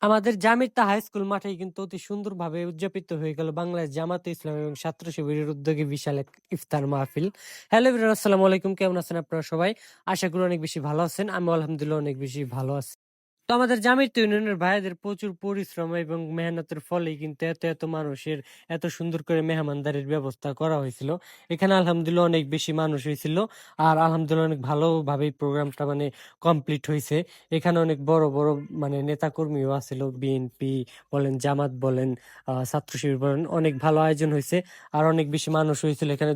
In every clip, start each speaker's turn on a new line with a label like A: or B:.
A: আমাদের জামিতা high school মাঠেই কিন্তু অতি সুন্দরভাবে উদযাপিত হয়ে গেল বাংলাদেশ জামাতে ইসলাম এবং ছাত্র শিবিরের উদ্যোগে বিশাল এক ইফতার মাহফিল। হ্যালো এভরিওয়ান, আসসালামু আলাইকুম। কেমন আছেন আপনারা সবাই? আশা করি অনেক বেশি ভালো আছেন। আমি আলহামদুলিল্লাহ অনেক বেশি ভালো আছি। তো আমাদের জামিয়াত ইউনিয়নের ভাইয়াদের প্রচুর পরিশ্রম এবং মেহনতের ফলেই কিন্তু এত মানুষের এত সুন্দর করে মেহমানদারির ব্যবস্থা করা হয়েছিল। এখানে আলহামদুলিল্লাহ অনেক বেশি মানুষ হয়েছিল। আর আলহামদুলিল্লাহ অনেক ভালোভাবে প্রোগ্রামটা কমপ্লিট হইছে। এখানে অনেক বড় মানে নেতাকর্মীও আছিল। বিএনপি বলেন, জামাত বলেন, ছাত্র শিবির বলেন, অনেক ভালো আয়োজন হইছে। আর অনেক বেশি মানুষ হয়েছিল। এখানে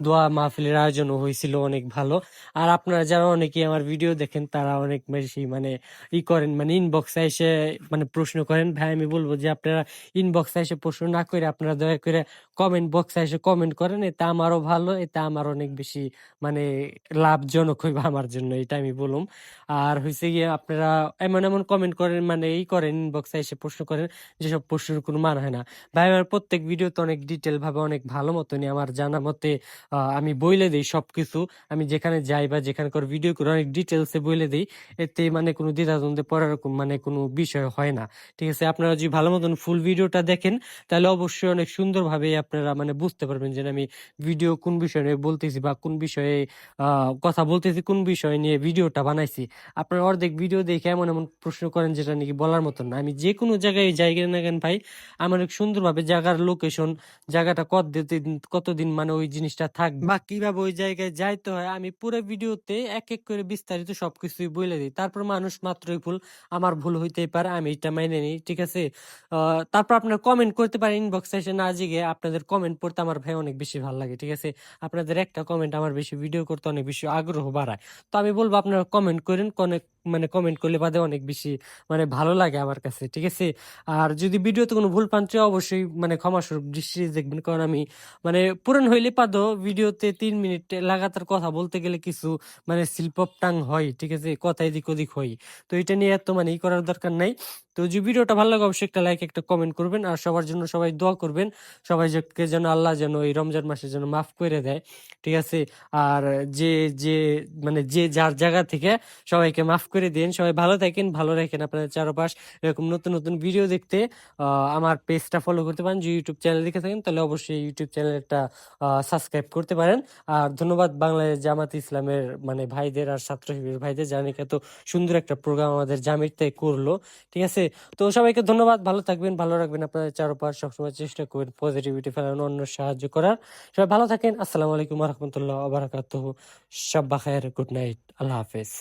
A: দোয়া মাহফিলের আয়োজনও হয়েছিল অনেক ভালো। আর আপনারা যারা অনেকেই আমার ভিডিও দেখেন তারা অনেক বেশি করেন, ইনবক্সে এসে প্রশ্ন করেন। ভাই আমি বলবো যে আপনারা ইনবক্সে এসে প্রশ্ন না করে আপনারা দয়া করে কমেন্ট বক্সে এসে কমেন্ট করেন। এতে আমারও ভালো, এতে আমার অনেক বেশি মানে লাভজনক হইবে আমার জন্য, এটা আমি বলুম। আর হয়েছে গিয়ে আপনারা এমন এমন কমেন্ট করেন, করেন ইনবক্সে এসে প্রশ্ন করেন যেসব প্রশ্নের কোনো মান হয় না। ভাই আমার প্রত্যেক ভিডিওতে অনেক ডিটেল ভাবে অনেক ভালো মতনই আমার জানা মতে আমি বইলে দিই সবকিছু। আমি যেখানে যাই বা যেখানে করে ভিডিও করে অনেক ডিটেলসে বলে দিই। এতে কোনো দ্বিধাদ্বন্দ্বে পড়ার কোনো বিষয় হয় না। ঠিক আছে, আপনারা যদি ভালো মতন ফুল ভিডিওটা দেখেন তাহলে অবশ্যই অনেক সুন্দরভাবে আপনারা বুঝতে পারবেন যে আমি ভিডিও কোন বিষয় নিয়ে বলতেছি বা কোন বিষয়ে কথা বলতেছি, কোন বিষয় নিয়ে ভিডিওটা বানাইছি। আপনারা অর্ধেক ভিডিও দেখে এমন এমন প্রশ্ন করেন যেটা নাকি বলার মতন না। আমি যে কোনো জায়গায় যাই না কেন ভাই, আমার অনেক সুন্দরভাবে জায়গার লোকেশন, জায়গাটা কতদিন ওই জিনিসটা থাকবে বা কিভাবে ওই জায়গায় যাইতে হয়, আমি পুরো ভিডিওতে এক এক করে বিস্তারিত সবকিছুই বলে দিই। তারপর মানুষ মাত্রই ভুল, আমার ভুল হইতেই পারে, আমি এটা মাইনে নিই। ঠিক আছে, তারপর আপনারা কমেন্ট করতে পারেন ইনবক্সে এসে। না জিগে আপনাদের কমেন্ট পড়তে আমার ভাই অনেক বেশি ভালো লাগে। ঠিক আছে, আপনাদের একটা কমেন্ট আমার বেশি ভিডিও করতে অনেক বেশি আগ্রহ বাড়ায়। তো আমি বলবো আপনারা কমেন্ট করেন, কমেন্ট করলে বাদে অনেক বেশি ভালো লাগে আমার কাছে। ঠিক আছে, আর যদি ভিডিওতে কোনো ভুল পান অবশ্যই ক্ষমাস্বরূপ দৃষ্টিতে দেখবেন। কারণ আমি পুরান হইলে পাদো ভিডিওতে 3 মিনিট লাগাতার কথা বলতে গেলে কিছু স্লিপ অফ টাং হয়। ঠিক আছে, কথা এদিক ওদিক হয়। তো এটা নিয়ে এত করার দরকার নাই। তো যে ভিডিওটা ভালো লাগে অবশ্যই একটা লাইক একটা কমেন্ট করবেন। আর সবার জন্য সবাই দোয়া করবেন, সবাই যেন আল্লাহ যেন এই রমজান মাসে যেন মাফ করে দেয়। ঠিক আছে, আর যে যে যে যার জায়গা থেকে সবাইকে মাফ করে দিন। সবাই ভালো থাকেন, ভালো রাখেন আপনাদের চারপাশ। এরকম নতুন নতুন ভিডিও দেখতে আমার পেজটা ফলো করতে পারেন। যে ইউটিউব চ্যানেল দেখে থাকেন তাহলে অবশ্যই ইউটিউব চ্যানেলটা সাবস্ক্রাইব করতে পারেন। আর ধন্যবাদ বাংলাদেশ জামাত ইসলামের ভাইদের আর ছাত্র শিবির ভাইদের, যারা নাকি এত সুন্দর একটা প্রোগ্রাম আমাদের জামিরতে করলো। ঠিক আছে, তো সবাইকে ধন্যবাদ। ভালো থাকবেন, ভালো রাখবেন আপনাদের চারপাশ। সবসময় চেষ্টা করবেন পজিটিভিটি ফেলানো, অন্য সাহায্য করার। সবাই ভালো থাকেন। আসসালামু আলাইকুম ওয়া রাহমাতুল্লাহি ওয়া বারাকাতুহু। শাব্বা খায়ের, গুড নাইট, আল্লাহ হাফেজ।